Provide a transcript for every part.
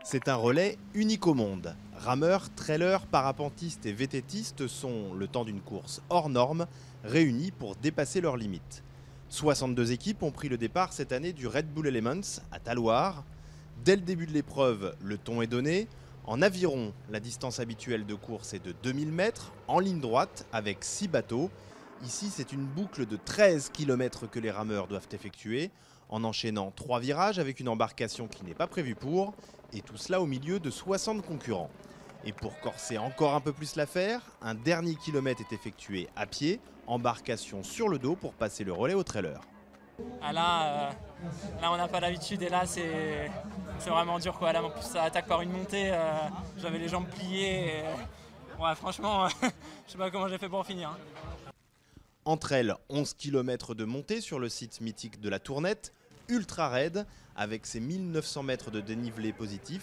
C'est un relais unique au monde. Rameurs, trailers, parapentistes et VTTistes sont, le temps d'une course hors norme, réunis pour dépasser leurs limites. 62 équipes ont pris le départ cette année du Red Bull Elements à Talloires. Dès le début de l'épreuve, le ton est donné. En aviron, la distance habituelle de course est de 2000 mètres, en ligne droite, avec 6 bateaux. Ici, c'est une boucle de 13 km que les rameurs doivent effectuer, en enchaînant 3 virages avec une embarcation qui n'est pas prévue pour, et tout cela au milieu de 60 concurrents. Et pour corser encore un peu plus l'affaire, un dernier kilomètre est effectué à pied, embarcation sur le dos pour passer le relais au trailer. Ah là, on n'a pas l'habitude et là c'est vraiment dur quoi. Là en plus ça attaque par une montée, j'avais les jambes pliées. Ouais, franchement, je sais pas comment j'ai fait pour finir. Entre elles, 11 km de montée sur le site mythique de la Tournette, ultra raide, avec ses 1900 mètres de dénivelé positif.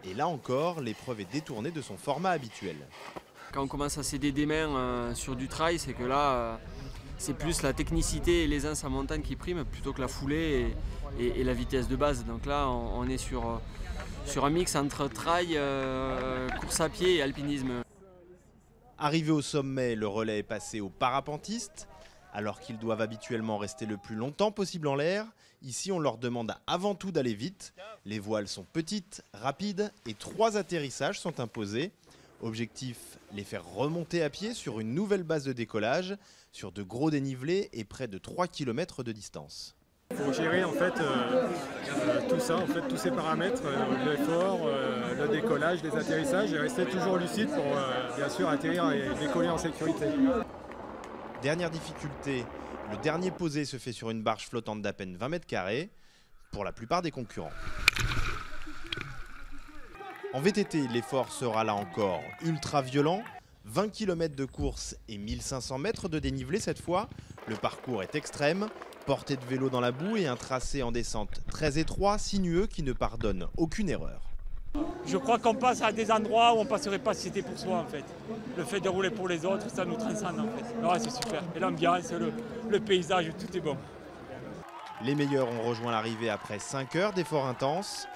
Et là encore, l'épreuve est détournée de son format habituel. Quand on commence à s'aider des mains sur du trail, c'est que là, c'est plus la technicité et l'aisance en montagne qui priment plutôt que la foulée et la vitesse de base. Donc là, on est sur un mix entre trail, course à pied et alpinisme. Arrivé au sommet, le relais est passé aux parapentistes. Alors qu'ils doivent habituellement rester le plus longtemps possible en l'air, ici on leur demande avant tout d'aller vite. Les voiles sont petites, rapides et 3 atterrissages sont imposés. Objectif, les faire remonter à pied sur une nouvelle base de décollage, sur de gros dénivelés et près de 3 km de distance. Il faut gérer en fait tout ça, tous ces paramètres, l'effort, le décollage, les atterrissages et rester toujours lucide pour bien sûr atterrir et décoller en sécurité. Dernière difficulté, le dernier posé se fait sur une barge flottante d'à peine 20 mètres carrés, pour la plupart des concurrents. En VTT, l'effort sera là encore ultra violent. 20 km de course et 1500 mètres de dénivelé cette fois. Le parcours est extrême, portée de vélo dans la boue et un tracé en descente très étroit, sinueux qui ne pardonne aucune erreur. Je crois qu'on passe à des endroits où on passerait pas si c'était pour soi en fait. Le fait de rouler pour les autres, ça nous transcende en fait. Alors, c'est super. Et l'ambiance, le paysage, tout est bon. Les meilleurs ont rejoint l'arrivée après 5 heures d'efforts intenses,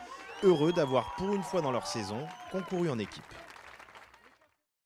heureux d'avoir pour une fois dans leur saison concouru en équipe.